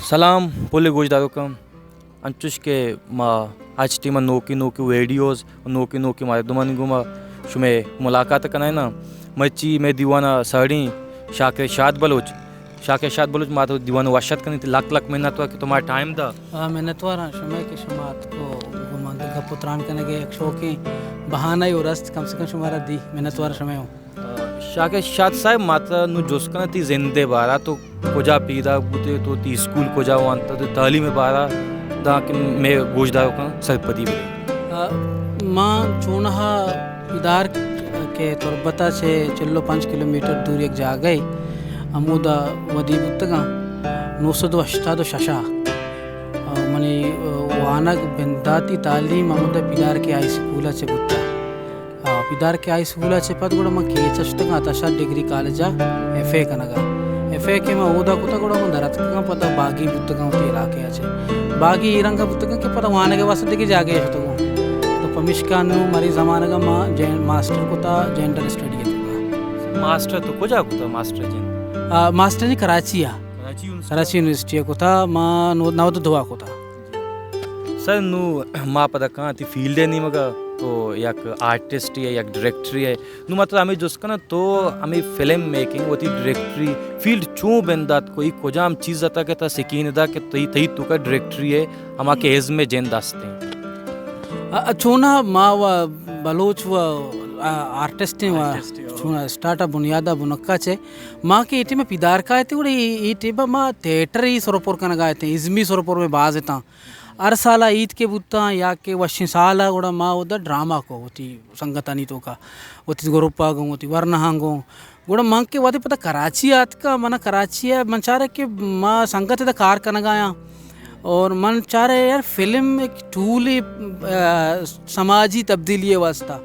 Salam, pole gojdadokam. Anchush ke ma आज team Noki Noki videos Noki Noki माध्यमांनी गुमा शुमे मुलाकात कनाय ना मच्छी में दीवाना साड़ी शाद बलोच मातो दीवाना वाशत कनी लाख लाख मेहनत हुआ कि तुम्हारा टाइम था मेहनत वाला शुमे के शुमात को गुमा का पुत्रान कने के एक शो के बहाना ही रस्त कम से कम शुमारा दी मेहनत वाला शुमे हो शाद साहब माता नु जोस्कना ती जिंदे बारा तो कोजा पीदा बुते तो ती स्कूल को जाओ अंत तो तालीम बारा दा कि मैं गोजदार का सरपति भी माँ चूनहा इदार के तुरबता से चलो 5 किलोमीटर दूर एक जा गए अमुदा वदी बुत्तगा नोसद वश्तादो शशा मनी वानग बिंदाती तालीम अमुदा पिदार के हाई स्कूल से बुत्ता पिदार के हाई स्कूल से पद गुड़ा माँ के चष्टगा तशा डिग्री कॉलेजा FA कनगा FA के माँ ओदा कुता गुड़ा माँ दरत का पता बागी बुत्तगा होती इलाके आचे बागी रंग पुस्तक के पता वाने के वास्ते की जागे है तो पमिशकानु मरी जमाने का मास्टर को था जेंडर स्टडी है मास्टर तो को जा को था मास्टर ने कराची यूनिवर्सिटी को था मां नवद दुआ को था सर नु मां पता कहां थी फील्ड है नहीं मगा तो एक आर्टिस्ट है एक डायरेक्टर है नु मतलब हमें जोस्का ना तो हमें फिल्म मेकिंग होती डायरेक्टरी फील्ड चूं बंदात कोई कोजाम चीज आता के ता सिकीन दा के तई तो का डायरेक्टरी है हमा के एज में जेन दास्ते चूना मा व बलोच व आर्टिस्ट व चूना स्टार्टअप बुनियादा बुनक्का छे मां के इटी में पिदार का है तो इटी बा मां थिएटर ही सोरपुर का नगाए थे इजमी सोरपुर में बाज था हर साल ईद के बुत्ता या के वशी साल गुड़ा माँ उधर ड्रामा को होती संगतानी तो का होती गोरुपा गो होती वर्णहांगो गुड़ा मांग के वादे पता कराची आत का मना कराची है मन चाह रहे कि माँ संगत है कार कनगाया और मन चाह रहे यार फिल्म एक टूल समाजी तब्दीली वास्ता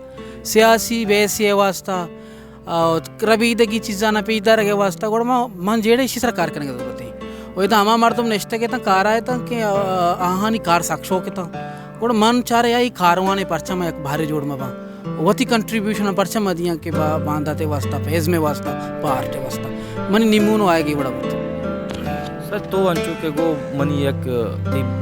सियासी वैसी वास्ता रबीदगी चीज़ा ना पीदार के वास्ता गुड़ा माँ मन जेड़े इसी सरकार करने की जरूरत है वही तो हमा मार तुम नेश्ते के ता कार आए था कि आहानी कार साक्षो के ता गुड़ मन चाह रहे आई कारवाने परचम एक भारी जोड़ में बा वती कंट्रीब्यूशन परचम दिया के बा बांधाते वास्ता फेज में वास्ता पार्टे वास्ता मनी निमूनो आएगी बड़ा बहुत सर तो अंचु के गो मनी एक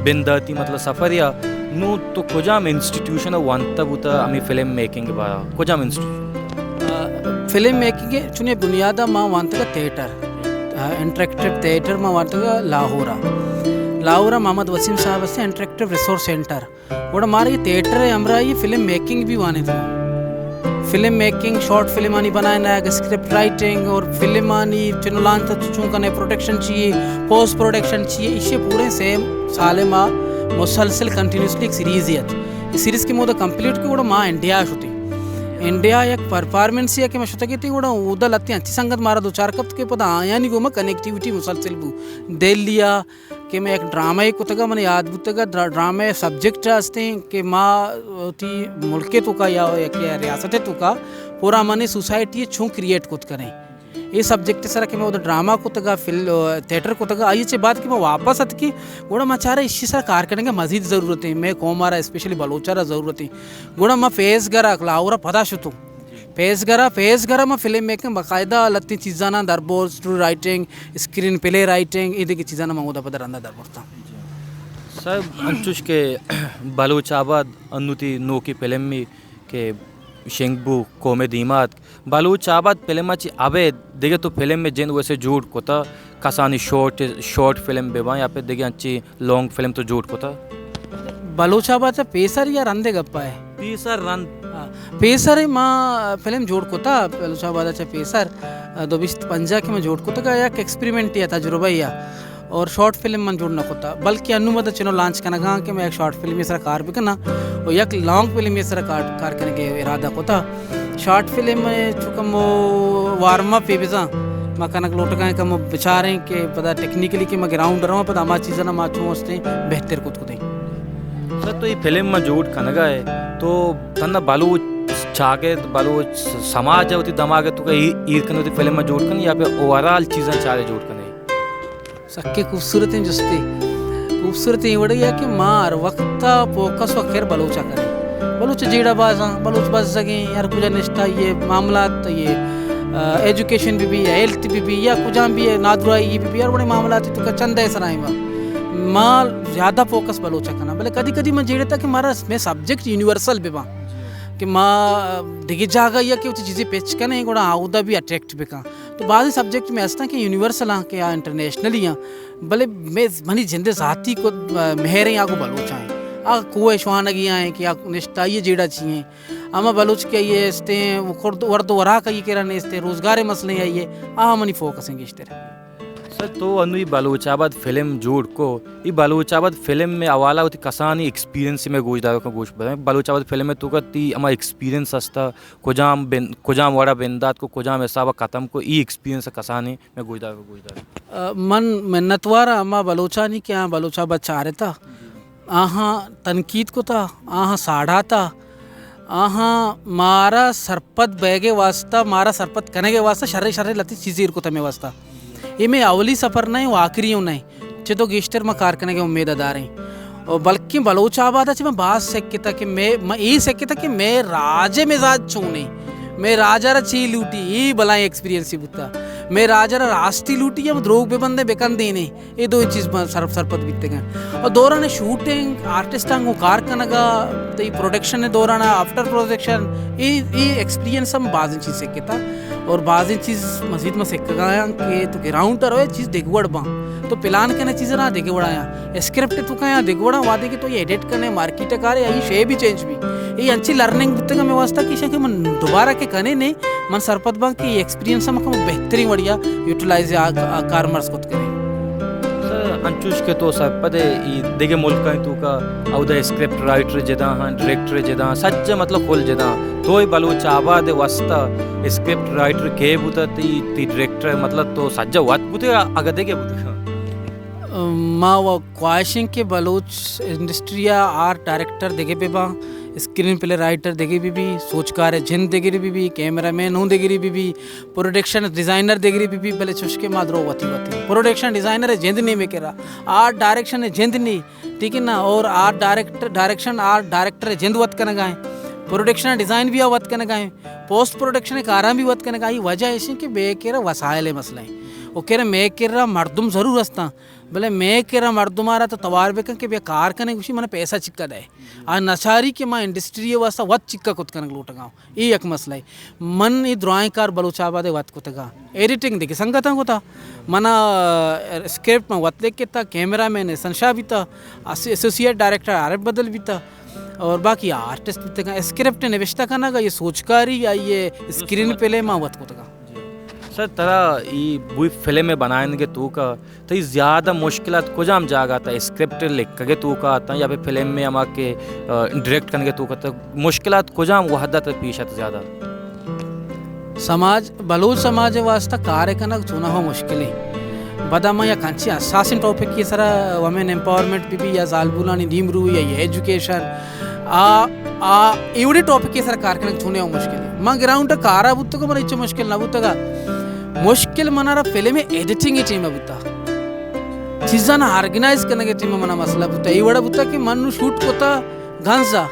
बिंदाती मतलब सफर या नो तो कोजाम इंस्टीट्यूशन वंता बुता हमें फिल्म मेकिंग बा कोजाम इंस्टीट्यूशन फिल्म मेकिंग के चुने बुनियादा मां वंता का थिएटर इंटरेक्टिव थिएटर में वार्ता लाहौरा मोहम्मद वसीम साहब से इंटरेक्टिव रिसोर्स सेंटर वो हमारे ये थिएटर है हमारा ये फिल्म मेकिंग भी वाने थे फिल्म मेकिंग शॉर्ट फिल्म आनी बनाए ना स्क्रिप्ट राइटिंग और फिल्म आनी चिनुलान तक चूँकि ने प्रोडक्शन चाहिए पोस्ट प्रोडक्शन चाहिए इसे पूरे सेम साले माँ मुसलसल कंटिन्यूसली एक सीरीज है सीरीज की मोदा कंप्लीट की वो माँ इंडिया होती इंडिया एक परफॉर्मेंस है कि मैं शुता की కూడా उदल अति अच्छी संगत मारा 2-4 कप के पता आया नहीं गोमा कनेक्टिविटी मुसलसल बु दिल लिया कि मैं एक ड्रामा ही कुतगा मैंने याद बुतगा ड्रामे सब्जेक्ट आस्ते कि माँ ती मुल्के तो का या रियासत तो का पूरा मने सोसाइटी छू क्रिएट कुत करें ये सब्जेक्ट सर कि मैं उधर ड्रामा को तगा फिल्म थिएटर को तगा आई चे बात कि मैं वापस अत की गुड़ा मैं चाह रहा इसी सर कार करने की मजीद ज़रूरत है मैं कौम आ रहा स्पेशली बलोचारा ज़रूरत है गुड़ा मैं फेस गरा लाउरा पता शुतू फेस गरा मैं फिल्म मेकिंग बाकायदा लत्ती चीज़ा ना दरबोर story writing screenplay writing इधर की चीज़ा ना मंगोदा पता रंदा दरबोर था सर अंचुश के बलोचाबाद अनुति नो की फिल्म में के शेंगबू कोमे दीमात बलूचाबाद फिल्म अच्छी अबे देखे तो फिल्म में जेन वैसे झूठ को था कसानी शॉर्ट फिल्म बेवा यहाँ पे देखे अच्छी लॉन्ग फिल्म तो झूठ को था बलूचाबाद से पेसर या रंदे गप्पा है पेसर रन पेसर है माँ फिल्म जोड़ को था बलूचाबाद से पेसर 2005 के में जोड़ को था एक एक्सपेरिमेंट या तजुर्बा या और शॉर्ट फिल्म मन जोड़ना होता बल्कि अनुमत चुनो लॉन्च करना गा कि मैं एक शॉर्ट फिल्म सर कार भी करना और एक लॉन्ग फिल्म सर कार करने के इरादा होता शॉर्ट फिल्म में चुकम वो वार्म अप पे बिजा मैं कनक लोट गए कम बेचारे के पता टेक्निकली कि मैं ग्राउंड रहा हूँ पता हमारी चीज़ें ना माचूँ उससे बेहतर कुछ को दें सर तो ये फिल्म में जोड़ कनगा है तो तन्ना बालू चाहे बालू समाज होती दमाग तो ईद करनी होती फिल्म में जोड़ कर या पे ओवरऑल चीज़ें चाहे जोड़ करने सक्के खूबसूरत हैं जस्ते खूबसूरत वड़ी है कि मार वक्त फोकस वखेर बलोचा करें बलोच जीड़ा बाजा बलोच बस सकें यार कुछ निष्ठा ये मामला ये एजुकेशन भी है हेल्थ भी या कुछ भी है नादुरा ये भी यार बड़े मामला तो का चंद है सराय में मां ज़्यादा फोकस बलोचा करना भले कदी कदी मैं जेड़े था कि मारा मैं सब्जेक्ट यूनिवर्सल बेबा कि मां दिगे जागा या कि चीज़ें पेच का नहीं गोड़ा आउदा भी अट्रैक्ट बेका तो बाद सब्जेक्ट में ऐसा कि यूनिवर्सल हाँ कि इंटरनेशनली हाँ भले मैं मनी जिंदे जाती को मेहरे यहाँ को बलोचा है आ कुएं श्वानगी आए कि निष्ठा ये जेड़ा चाहिए आमा बलोच के ये इस्ते वर्द वरा का ये कह रहा इस्ते रोजगार मसले आइए आ मनी फोकस हैं इस तरह सर तो अनु बलूचाबाद फिल्म जोड़ को ये बलूचाबाद फिल्म में अवाला होती कसानी एक्सपीरियंस में गोश्तदारों का गोश्त बताएं बलूचाबाद फिल्म में तो ती हमारा एक्सपीरियंस अस्ता कुजाम वाड़ा बेंदात को कुजाम ऐसा खत्म को ये एक्सपीरियंस कसानी में गोश्तदारों को गोश्तदार मन मिन्नतवारा अम्मा बलोचा नहीं क्या बलोचाबाद चाह रहे था आहाँ तनकीद को था आहाँ साढ़ा था आहाँ मारा सरपत बैगे वास्ता मारा सरपत करने के वास्ता शर्रे शर्रे लती चीज़ें को तमें वास्ता ये मैं अवली सफ़र नहीं वो आखिरी हूँ नहीं चे तो गेस्टर में कार करने के उम्मीददार हैं और बल्कि बलोचाबाद अच्छे मैं बात सेक्के था कि मैं ये सेक्के था कि मैं राजे मिजाज छू नहीं मैं राजा रा ची लूटी ये बलाई एक्सपीरियंस ही बुता मैं राजा रा रास्ती लूटी या द्रोग पे बंदे बेकन देने ये दो चीज़ सरपत बीतते गए और दौरान शूटिंग आर्टिस्ट को कार कनगा तो ये प्रोडक्शन है दौरान आफ्टर प्रोडक्शन ये एक्सपीरियंस हम बाज़ चीज़ सेक्के था और बाज़ चीज़ मस्जिद में सेक गया कि तो ग्राउंड तर चीज़ देखवड़ बा तो प्लान करने चीज़ ना देखे बड़ा स्क्रिप्ट तो क्या देखे बड़ा वादे कि तो ये एडिट करने मार्केट कार ये शे भी चेंज भी ये अच्छी लर्निंग बुतगा मैं वास्ता कि मन दोबारा के कने नहीं मन सरपत बा कि एक्सपीरियंस हम बेहतरीन बढ़िया यूटिलाइज कारमर्स को करें अंचुश के तो सरपदे ई देगे मुल्क का तू का औदा स्क्रिप्ट राइटर जदा हां डायरेक्टर जदा सच्चे मतलब खोल जदा तो ही बलूचाबाद वास्ता स्क्रिप्ट राइटर के बुता ती डायरेक्टर मतलब तो सज्जा वात बुते अगर देगे बुते माँ वो ख्वाहिशें के बलोच इंडस्ट्री आर्ट डायरेक्टर देखे पे बा स्क्रीन प्ले राइटर देखे भी सोचकार है जिन देखे भी कैमरा मैन हूँ देखे भी प्रोडक्शन डिज़ाइनर देखे भी भले चुस्के माद्रो वती वती प्रोडक्शन डिज़ाइनर है जिंद नहीं में कह रहा आर्ट डायरेक्शन है जिंद नहीं ठीक है ना और आर्ट डायरेक्शन आर्ट डायरेक्टर है जिंद वत करना गाएँ प्रोडक्शन डिज़ाइन भी वत करना गाएँ पोस्ट प्रोडक्शन कारा भी वत करना गाई वजह ऐसी कि बे कह रहा वसायल मसला है वो कह रहा मैं कह रहा मर्दुम ज़रूर हंसता भले मैं कह रहा मर्दुम आ रहा तो तवार बेकन के बे कार करने खुशी मैंने पैसा चिक्का दे आ नचारी के माँ इंडस्ट्री वास्ता वत चिक्का कुत करने लूट गाँव ये एक मसला है मन ये ड्राइंग कार बलूचाबाद वत कुत गा एडिटिंग देखिए संगत को था मना स्क्रिप्ट में वत लेके था कैमरा मैन संशा भी था एसोसिएट डायरेक्टर आरफ बदल भी था और बाकी आर्टिस्ट भी था स्क्रिप्ट निविष्टा करना का ये सोचकारी या ये स्क्रीन प्ले माँ वत कुत गा सर तरह ये बुई फिल्म में बनाएंगे तू का तो ये ज़्यादा मुश्किलात को जाम जागा था स्क्रिप्ट लिख के तू का आता या फिर फिल्म में हम के डायरेक्ट करने तू का तो मुश्किलात को जाम वहदत पेश आता ज़्यादा समाज बलूच समाज वास्ता कार्य करना चुना हो मुश्किल है बदामा या कंची असासिन टॉपिक की सरा वमेन एम्पावरमेंट भी या जालबुलानी नीमरू या ये एजुकेशन एवढे टॉपिक की सरा कार्य करना चुने हो मुश्किल है माँ ग्राउंड कारा बुत्तो को मन इच्छा मुश्किल ना बुत्तो का मुश्किल मनारा फिल्म एडिटिंग टीम बुता चीज़ा ना ऑर्गेनाइज करने के टीम मना मसला बुता ये बड़ा बुता कि मन शूट कोता घंसा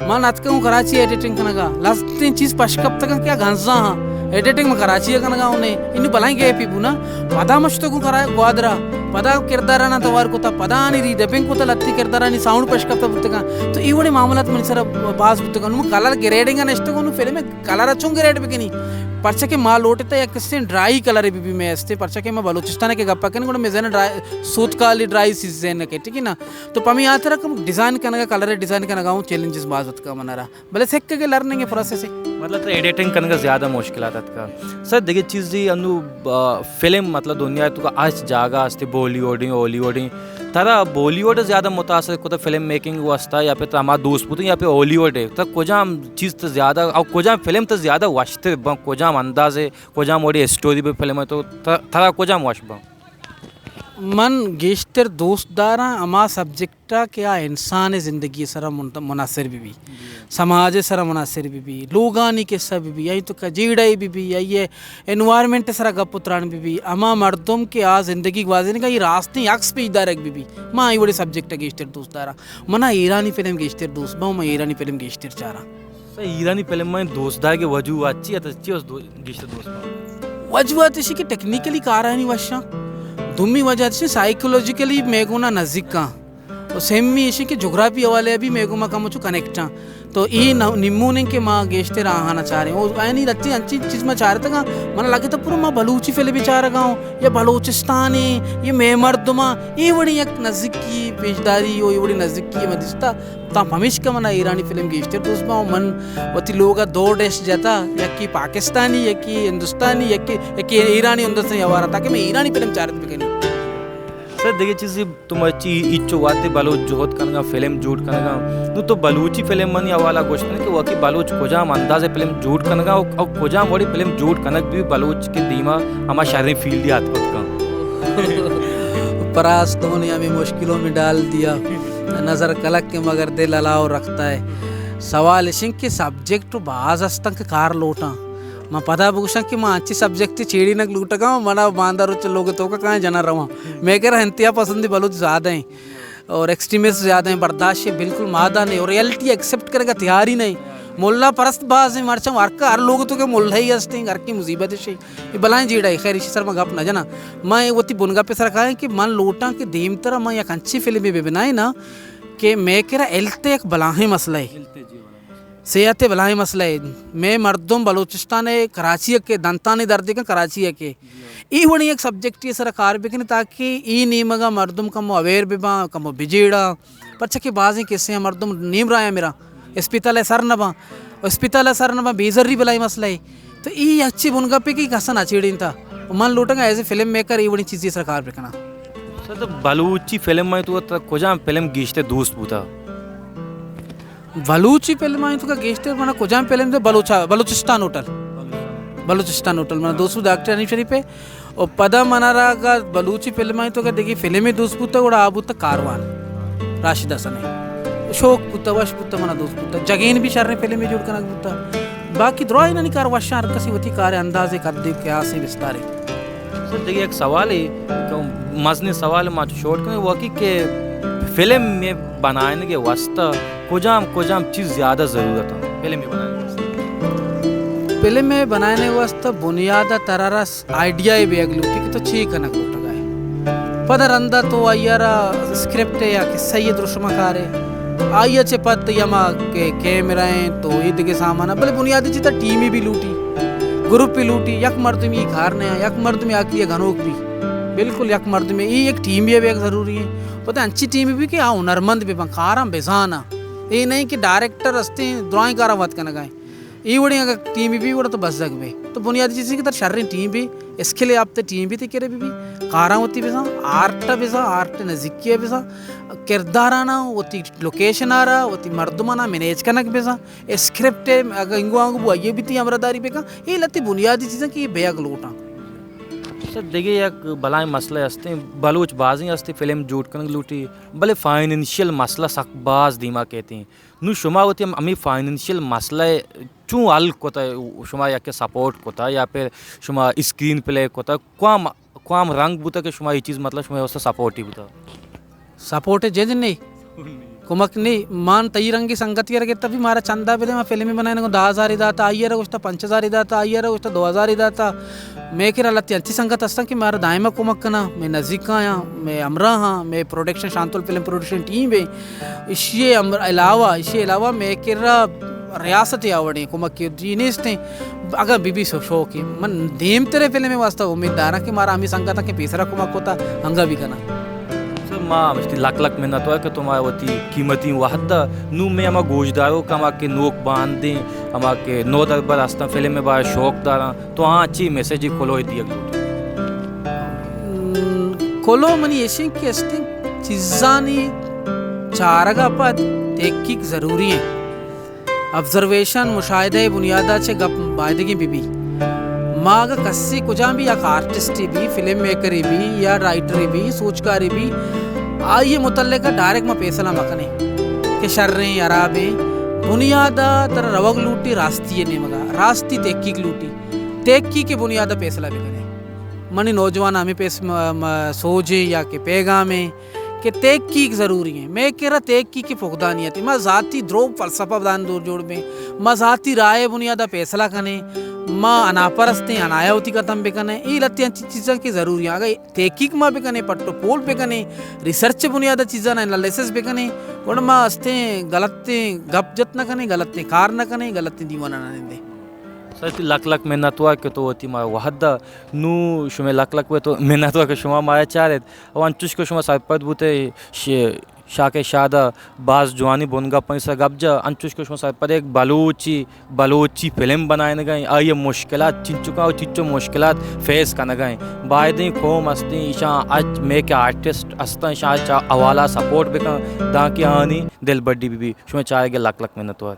मन आज का कराची एडिटिंग करने का लास्ट तीन चीज़ पश्कप तक क्या घंसा हाँ एडिटिंग में कराची करने का उन्हें इन भलाई गए पीपू ना पता मस्त को कराए ग्वादरा पदा किरदारा ना तवार को था पदा नहीं री डबिंग को था लत्ती किरदारा नहीं साउंड पश्कप था बुतगा तो ये बड़े मामलात में सर बास बुतगा उन्हें कलर ग्रेडिंग का नेक्स्ट को उन्हें फिल्म में कलर अच्छों ग्रेड पे नहीं पर्चा के माल लोटे या किसी ड्राई कलर भी मैं ऐसे पर्चा के मैं बलूचिस्तान के गप्पा करें मैं जैन ड्राई सूत काली ड्राई सीजन के ठीक है ना तो पमी आते रकम डिज़ाइन करने का कलर डिज़ाइन करने का चैलेंजेस बात का मना रहा भले सेक के लर्निंग है प्रोसेस है मतलब तो एडिटिंग करने का ज़्यादा मुश्किल आता का सर देखिए चीज़ जी अनु फिल्म मतलब दुनिया तो आज जागा आस्ते बॉलीवुड हॉलीवुड तारा बॉलीवुड ज़्यादा मुतासर को तो फिल्म मेकिंग वास्ता या फिर हमारा दोस्त पुत या फिर हॉलीवुड है तो कोजाम चीज़ तो ज़्यादा और कोजाम फिल्म तो ज़्यादा वाशते कोजाम अंदाज है कोजाम ओडी स्टोरी पे फिल्म है तो तारा कोजाम वाश बा मन गेस्टर दोस्तदारा अमा सब्जेक्टा क्या इंसान ज़िंदगी सरा मुनासिर भी समाज सरा मुनासिर भी लोगानी के सब भी यही तो कजीड़ाई भी ये एनवायरमेंट सरा गपुत्रान भी अमा मर्दम के आ ज़िंदगी गवाजने का ये रास्ते अक्स पे इदारक भी माँ ये बड़े सब्जेक्ट गेस्टर दोस्तदारा मना ईरानी फिल्म गेस्टर दोस्त बा मैं ईरानी फिल्म गेस्टर चाह रहा सर ईरानी फिल्म में दोस्तदार के वजू अच्छी है गेस्टर दोस्त वजू अच्छी कि टेक्निकली कार है नहीं वशा दुम्मी वजह से साइकोलॉजिकली मेगुना नज़दीक का और सेम मी इसी के जोग्राफी वाले भी मेगुमा का मुझे कनेक्ट तो ये निम्मूने के माँ गेस्टे रहा चाह रहे हो नहीं रच्ची अच्छी चीज़ में चाह रहे थे मन लगे तो पूरा माँ बलूची फिल्म भी चाह रहा हूँ ये बलूचिस्तान है ये मेमर्दमा ये बड़ी एक नज़दीक की पेशदारी हो ये बड़ी नज़दीक की मदिस्ता तब हमेशा का मना ईरानी फिल्म गेस्टे तो उसमें मन वती लोग का 2 देश जाता या कि पाकिस्तानी या कि हिंदुस्तानी या कि ईरानी हिंदुस्तानी आवारा ताकि मैं ईरानी फिल्म चाह रही थी सर देखिए चीज़ तुम अच्छी इच्छो वाते बलोच जोहत कनगा फिल्म जूट कनगा नु तो बलूची फिल्म मन या वाला क्वेश्चन कि वकी बलोच कोजाम अंदाज़े फिल्म जूट कनगा और कोजाम वाली फिल्म जूट कनक भी बलोच के दीमा हमारा शायरी फील दिया था का परास तो ने हमें मुश्किलों में डाल दिया नज़र कलक के मगर दिल अलाव रखता है सवाल इशिंग के सब्जेक्ट बाज हस्तंक कार लोटा मैं पता पूछा कि मैं अच्छी सब्जेक्ट चेड़ी नक लूटगा मना बांदा रुच लोग तो का कहाँ जना रहा मैं कह रहा इंतिया पसंदी बलूच ज़्यादा हैं और एक्सट्रीमिस्ट ज़्यादा हैं बर्दाश्त बिल्कुल मादा नहीं और रियलिटी एक्सेप्ट करेगा तैयार ही नहीं मुल्ला परस्त बाज है मरचा मारका हर लोग तो के मुल्ला ही हंसते घर की मुसीबत है ये बलाएं जीड़ा है खैर इसी सर मैं गप ना जना मैं वो ती बुनगा पे सर कहा है कि मन लोटा के दीम तरह मैं एक अच्छी फिल्म भी बनाई ना कि मैं कह रहा एलते एक बलाही मसला है सेहत बलाही मसला है मैं मर्दुम बलूचिस्तान है कराची के दंतानी दर्द का कराची के ई वणी एक सब्जेक्ट ये सरकार भी कि ताकि ई नीमगा मर्दुम कम अवेयर बिबा कम बिजेड़ा पच्चा के बाजी किस्से मर्दुम नीम रहा है मेरा अस्पताल है सर नबा अस्पताल है सर नबा बेजर्री बलाई मसला है तो ई अच्छी बुनगा पे की कसन अचीड़ी था मन लूटेंगे एज ए फिल्म मेकर ये बड़ी चीज़ सरकार पे करना सर तो बलूची फिल्म में तो कोजाम फिल्म गीश्ते दोस्त पूता बलूची फिल्म आई तो का गेस्टर मना कोजाम फिल्म तो बलूचिस्तान होटल मना दोस्तों डॉक्टर अनीफ शरीफ पे और पदा मना रहा का बलूची फिल्म आई तो का देखिए फिल्म ही दोस्त पुता और आबू तक कारवान राशिदा सने शोक पुता वश पुता मना दोस्त पुता जगेन भी शर्रे फिल्म में जुड़ कर पुता बाकी द्रोह ही नहीं कार वशार कसी वती कार अंदाजे कर दे क्या से विस्तार है सर देखिए एक सवाल है मजने सवाल मा शॉर्ट में वकी के फिल्म में बनाने के वास्ता कोजाम चीज़ ज़्यादा ज़रूरत है फिल्म में बनाने वास्ते फिल्म में बनाने वास्ते बुनियादा तरारा आइडिया ही बेग लूटी कि तो ठीक है ना कोट गए पदर अंदा तो आयरा स्क्रिप्ट है या कि सही दृश्यमाकार है आइया चे पत यमा के कैमरा हैं तो ईद के सामान भले बुनियादी चीज़ टीम ही भी लूटी ग्रुप भी लूटी यक मर्द में खार ने यक मर्द में आकी घनोक भी बिल्कुल यक मर्द में ये एक टीम भी एक ज़रूरी है पता है अच्छी टीम भी कि हाँ हुनरमंद भी खारा बेजाना ये नहीं कि डायरेक्टर हंसते ड्राइंग करा बात करना गाए ये बड़ी अगर टीम भी बड़ा तो बस जग में तो बुनियादी चीज़ की तरह शर्री टीम भी इसके लिए आप तो टीम भी थी केरे भी कारा होती बेसा आर्ट नज़दीकी बेसा किरदार आना होती लोकेशन आ रहा होती मर्दमाना मैनेज करना बेसा स्क्रिप्ट है अगर इंगो आंगो ये भी थी अमरदारी पे का ये लती बुनियादी चीज़ें कि ये बेग लोटा सर देखिए एक बलाएं मसले हस्ते बलूच बाजी हस्ते फिल्म जूट कन लूटी भले फाइनेंशियल मसला सकबाज दीमा कहते हैं नु शुमा होती हम अमी फाइनेंशियल मसला चूँ हल कोता शुमा या के सपोर्ट कोता या फिर शुमा स्क्रीन प्ले कोता क्वाम रंग बुता के शुमा ये चीज़ मतलब शुमा उससे सपोर्ट ही बुता सपोर्ट है जेज नहीं कुमक नहीं मान तई रंगी संगति करके तभी मारा चंदा पे मैं फिल्म बनाने को 10,000 ही दाता आइए रहा कुछ 5,000 ही दाता आइए रहा कुछ 2,000 ही दाता मैं कह रहा अच्छी संगत हस्ता कि मारा दायमा कुमक करना मैं नज़दीक का आया मैं अमरा हाँ मैं प्रोडक्शन शांतुल फिल्म प्रोडक्शन टीम है इसी अलावा मैं कह रहा रियासत आवड़े कुमक के जीनेस थे अगर बीबी शौक है मन देम तेरे फिल्म में वास्ता उम्मीददार कि मारा हमें संगत कि पेसरा कुमक होता हंगा भी करना माँ मस्ती लाख मेहनत है कि तुम्हारे वती कीमती वहदा नू में हमारा गोजदारों का हमारे के नोक बांध दें हमारे नौ दरबार रास्ता फिल्म में बाहर शौकदार तो हाँ अच्छी मैसेज ही खोलो ही दिया खोलो मनी ऐसे कि अस्ते चीज़ानी चारगा पद तहकीक ज़रूरी है ऑब्जर्वेशन मुशाहिदे बुनियादा चे गप बायदगी बीबी माँ का कस्सी कुछ भी या आर्टिस्ट भी फिल्म मेकर भी या राइटर भी सोचकारी भी आइए मुतल्ले का डायरेक्ट में पैसा मकने के शर्रें अराबें बुनियादा तरह रवग लूटी रास्ती है नहीं मगा रास्ती तहकीक लूटी तहकीक के बुनियादा पैसा भी करें मनी नौजवान हमें पैस सोचे या के पैगाम कि तहकीक ज़रूरी है। मैं कह रहा तहकीक की फुकदानियत मैं ज़ाती द्रोग फ़लसफ़ा दान दूर जोड़ में मैं ज़ाती राय बुनियादा फैसला कने माँ अनापरस्तें अनायावती खत्म पे कने ये लत्तियाँ चीज़ों की ज़रूरी है। अगर तहकीक माँ पे कने पट्टो पोल पे कने रिसर्च बुनियादा चीज़ा ना एनालिसिस पे कने और माँ हस्ते गलत गप जत न कने गलत कार न कने गलत दीवाना ना दे सर ती लक लक मेहनत हुआ कि तो होती मा वहद्दा नू शुमे लक लक वे तो मेहनत हुआ कि शुमा माया चारे और अंचुश को शुमा साइपद बुते शाके शादा बाज जवानी बोनगा पैसा गबजा अंचुश को शुमा साइपद एक बलूची फिल्म बनाए न गए आये मुश्किलात चिंचुका और चिच्चो मुश्किलात फेस का न गए बायदी खोम अस्ती ईशा आज मे के आर्टिस्ट अस्ता ईशा अवाला सपोर्ट बेका दाकी आनी दिल बड्डी भी शुमा चाहे के लक लक मेहनत हुआ